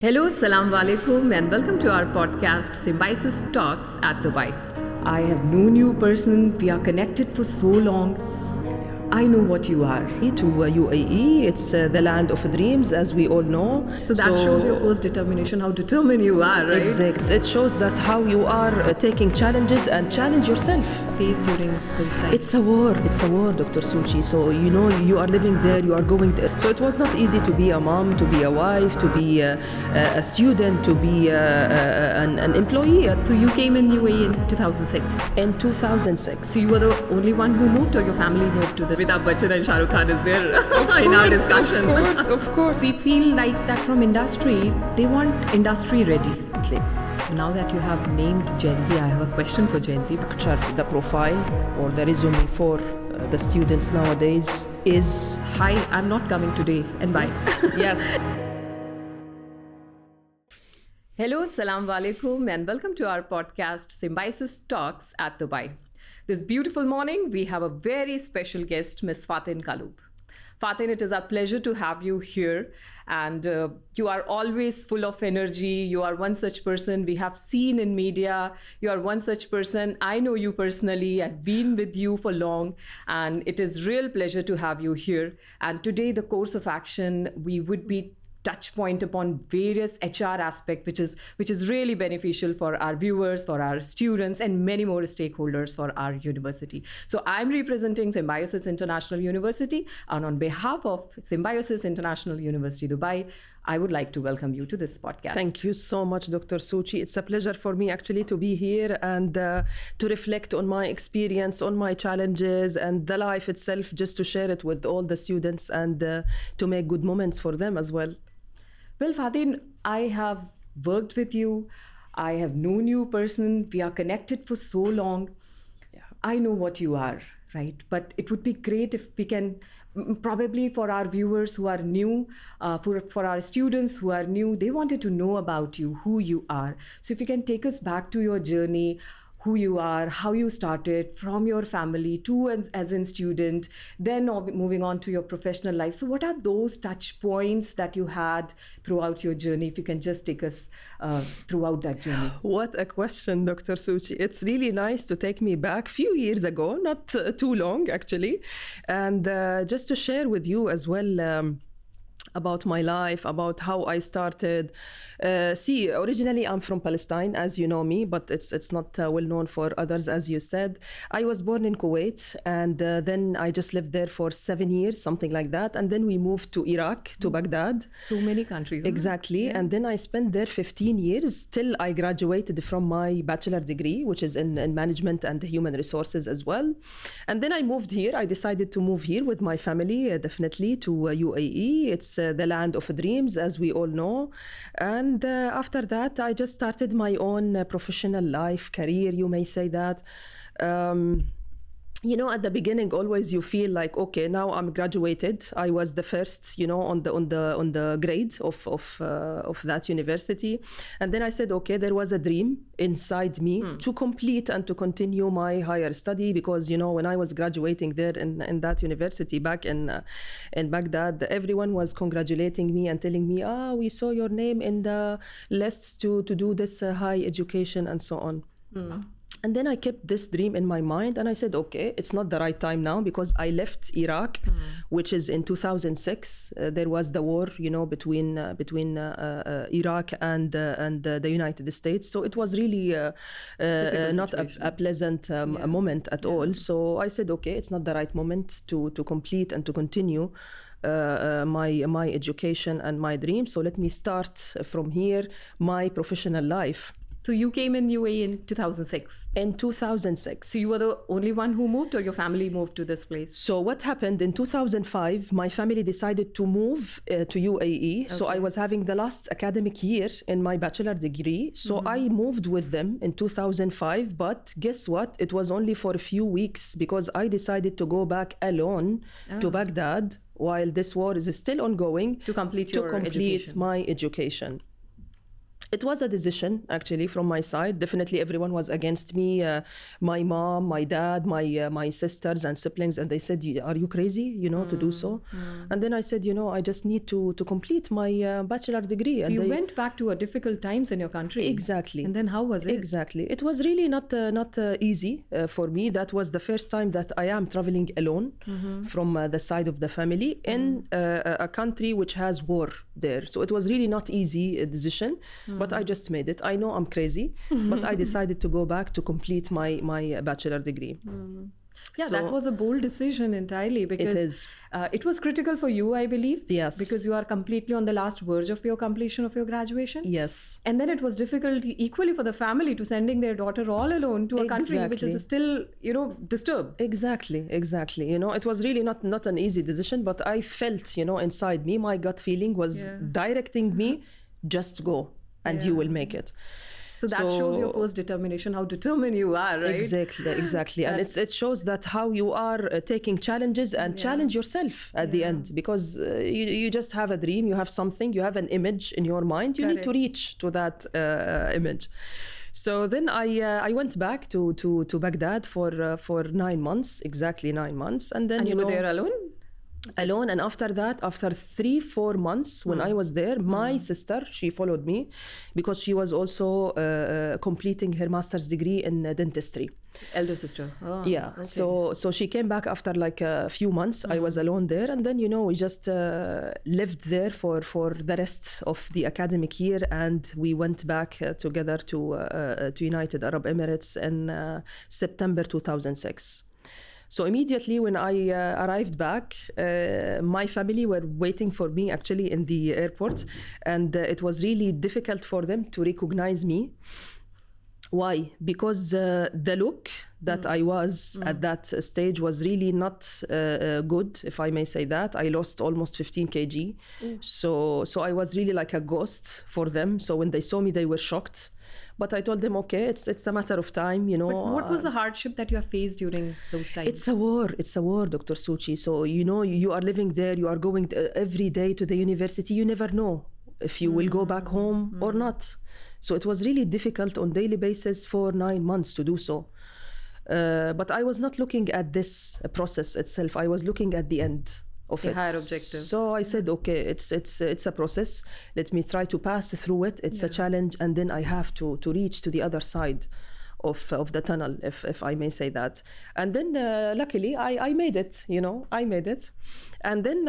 Hello, Salam Alaikum, and welcome to our podcast, Symbiosis Talks at Dubai. I have known you person, we are connected for so long. I know what you are. To UAE, it's the land of dreams, as we all know. So that shows your first determination, how determined you are, right? Exactly. It shows that how you are taking challenges and challenge yourself. Faced during those times. It's a war, Dr. Suchi. So you know you are living there, you are going there. So it was not easy to be a mom, to be a wife, to be a student, to be an employee. So you came in UAE in 2006? In 2006. So you were the only one who moved, or your family moved to the... Amitabh Bachchan and Shah Rukh Khan is there in our discussion. Of course. We feel like that from industry, they want industry ready. So now that you have named Gen Z, I have a question for Gen Z. The profile or the resume for the students nowadays is... Hi, I'm not coming today, and bye. Yes. Hello, Salam Alaikum, and welcome to our podcast, Symbiosis Talks at Dubai. This beautiful morning, we have a very special guest, Miss Faten Kalloub. Faten, it is our pleasure to have you here. And you are always full of energy. You are one such person we have seen in media. You are one such person. I know you personally. I've been with you for long. And it is real pleasure to have you here. And today, the course of action, we would be touch point upon various HR aspect, which is really beneficial for our viewers, for our students, and many more stakeholders for our university. So I'm representing Symbiosis International University, and on behalf of Symbiosis International University, Dubai, I would like to welcome you to this podcast. Thank you so much, Dr. Suchi. It's a pleasure for me actually to be here and to reflect on my experience, on my challenges and the life itself, just to share it with all the students and to make good moments for them as well. Well, Faten, I have worked with you. I have known you person. We are connected for so long. Yeah. I know what you are, right? But it would be great if we can, probably for our viewers who are new, for our students who are new, they wanted to know about you, who you are. So if you can take us back to your journey, who you are, how you started from your family to as a student, then moving on to your professional life. So what are those touch points that you had throughout your journey? If you can just take us throughout that journey. What a question, Dr. Suchi. It's really nice to take me back a few years ago, not too long actually. And just to share with you as well, about my life, about how I started. Originally I'm from Palestine, as you know me, but it's not well known for others, as you said. I was born in Kuwait, and then I just lived there for 7 years, something like that. And then we moved to Iraq, to Baghdad. So many countries. Exactly. Yeah. And then I spent there 15 years till I graduated from my bachelor degree, which is in management and human resources as well. And then I moved here. I decided to move here with my family, definitely, to UAE. It's the land of dreams, as we all know. And after that, I just started my own professional life, career, you may say that. You know, at the beginning, always you feel like, okay, now I'm graduated. I was the first, you know, on the grade of that university. And then I said, okay, there was a dream inside me to complete and to continue my higher study, because, you know, when I was graduating there in that university back in Baghdad, everyone was congratulating me and telling me, we saw your name in the lists to do this high education and so on. And then I kept this dream in my mind, and I said, okay, it's not the right time now, because I left Iraq, which is in 2006. There was the war, you know, between Iraq and the United States. So it was really not a pleasant moment at all. So I said, okay, it's not the right moment to complete and to continue my education and my dream. So let me start from here, my professional life. So you came in UAE in 2006? In 2006. So you were the only one who moved, or your family moved to this place? So what happened in 2005, my family decided to move to UAE. Okay. So I was having the last academic year in my bachelor degree. So I moved with them in 2005. But guess what? It was only for a few weeks, because I decided to go back alone to Baghdad while this war is still ongoing. To complete your education. my education. It was a decision, actually, from my side. Definitely, everyone was against me. My mom, my dad, my sisters and siblings, and they said, "Are you crazy? To do so?" And then I said, I just need to complete my bachelor degree. So and you went back to a difficult times in your country. Exactly. And then how was it? Exactly. It was really not easy for me. That was the first time that I am traveling alone from the side of the family in a country which has war there. So it was really not easy decision. But I just made it. I know I'm crazy, but I decided to go back to complete my bachelor degree. Yeah, that was a bold decision entirely, because it was critical for you, I believe. Yes. Because you are completely on the last verge of your completion of your graduation. Yes. And then it was difficult equally for the family to sending their daughter all alone to a country which is still, disturbed. Exactly. It was really not an easy decision, but I felt, inside me, my gut feeling was directing me, just go and you will make it. So that shows your first determination, how determined you are, right? Exactly. And it shows that how you are taking challenges and challenge yourself at the end, because you just have a dream, you have something, you have an image in your mind, you need to reach to that image. So then I went back to Baghdad for 9 months, exactly 9 months. And then, you were there alone? Alone. And after that, after 3-4 months when I was there, my sister, she followed me because she was also completing her master's degree in dentistry. Elder sister. So she came back after like a few months. I was alone there, and then we just lived there for the rest of the academic year, and we went back together to United Arab Emirates in September 2006. So immediately when I arrived back, my family were waiting for me actually in the airport, and it was really difficult for them to recognize me. Why? Because the look that I was at that stage was really not good, if I may say that. I lost almost 15 kg. So I was really like a ghost for them. So when they saw me, they were shocked. But I told them, okay, it's a matter of time, But what was the hardship that you have faced during those times? It's a war, Dr. Suchi. So, you are living there, you are going every day to the university. You never know if you will go back home or not. So it was really difficult on daily basis for 9 months to do so. But I was not looking at this process itself. I was looking at the end of it. Higher objective. So I said, okay, it's a process. Let me try to pass through it. It's a challenge, and then I have to reach to the other side of the tunnel, if I may say that. And then luckily I made it. I made it. And then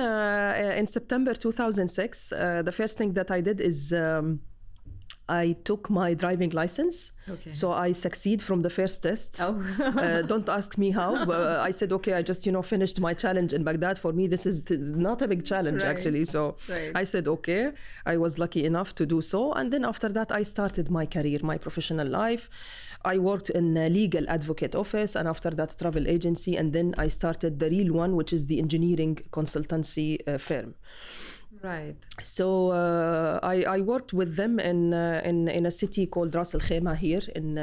in September 2006, the first thing that I did is I took my driving license. Okay. So I succeed from the first test. Don't ask me how. I said, okay, I just, finished my challenge in Baghdad. For me, this is not a big challenge, actually. So I said, okay, I was lucky enough to do so. And then after that, I started my career, my professional life. I worked in a legal advocate office, and after that, travel agency. And then I started the real one, which is the engineering consultancy firm. Right. So I worked with them in a city called Ras Al Khaimah here in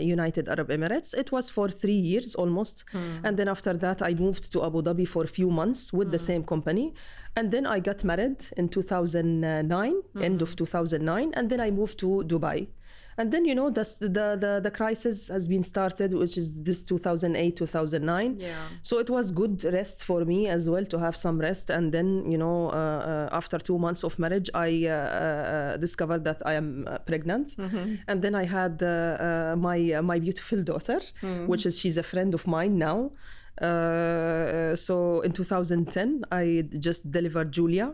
United Arab Emirates. It was for 3 years almost, and then after that I moved to Abu Dhabi for a few months with the same company, and then I got married in 2009, end of 2009, and then I moved to Dubai. And then, the crisis has been started, which is this 2008, 2009. Yeah. So it was good rest for me as well, to have some rest. And then, after 2 months of marriage, I discovered that I am pregnant. And then I had my beautiful daughter, which is, she's a friend of mine now. So in 2010, I just delivered Julia.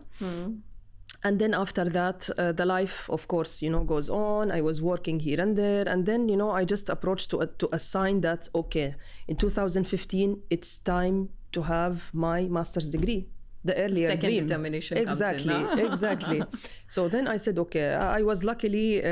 And then after that, the life, of course, goes on. I was working here and there. And then, I just approached to a sign that, okay, in 2015, it's time to have my master's degree. The earlier Second dream. Determination Exactly, comes in, exactly. So then I said, okay, I was luckily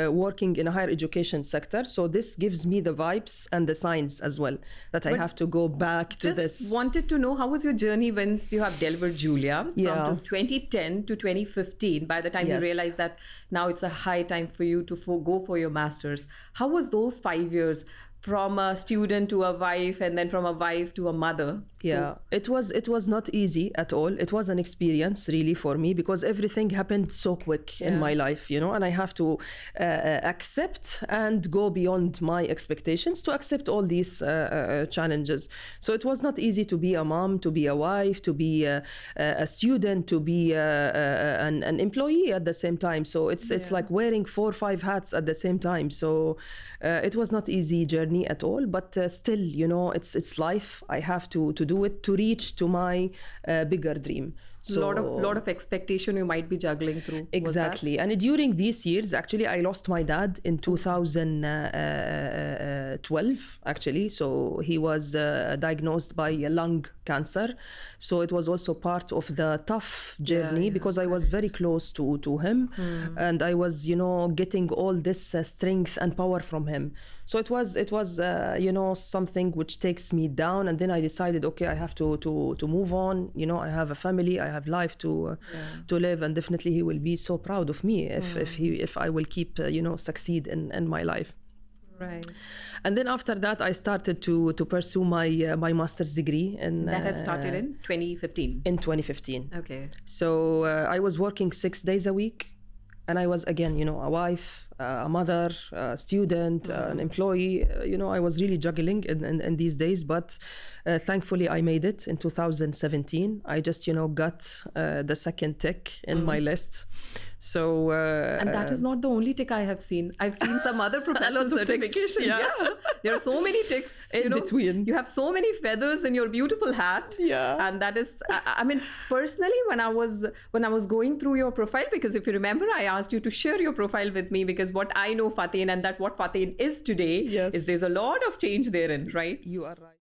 working in a higher education sector. So this gives me the vibes and the signs as well that I have to go back to this. Just wanted to know, how was your journey once you have delivered Julia from 2010 to 2015, by the time you realized that now it's a high time for you to go for your master's? How was those 5 years? From a student to a wife, and then from a wife to a mother? Yeah, it was not easy at all. It was an experience really for me because everything happened so quick in my life, you know, and I have to accept and go beyond my expectations to accept all these challenges. So it was not easy to be a mom, to be a wife, to be a student, to be an employee at the same time. So it's like wearing 4 or 5 hats at the same time. So it was not easy journey at all, but still, you know, it's life. I have to do it to reach to my bigger dream. So lot of expectation you might be juggling through. Exactly. And during these years, actually, I lost my dad in 2012, actually. So he was diagnosed by lung cancer. So it was also part of the tough journey because I was very close to him. And I was, you know, getting all this strength and power from him. So it was you know, something which takes me down. And then I decided, okay, I have to move on. You know, I have a family, I have life to live, and definitely he will be so proud of me if I will keep you know, succeed in my life. Right. And then after that, I started to pursue my master's degree, and that has started in 2015. In 2015. Okay. So I was working 6 days a week, and I was again, you know, a wife, a mother, a student, an employee. You know, I was really juggling in these days, but thankfully I made it in 2017. I just, you know, got the second tick in my list. So and that is not the only tick I have seen. I've seen some other professional certification. Yeah. There are so many ticks in between. You have so many feathers in your beautiful hat. Yeah. And that is, I mean, personally, when I was going through your profile, because if you remember, I asked you to share your profile with me, because what I know Faten and that what Faten is today is there's a lot of change therein, right? You are right.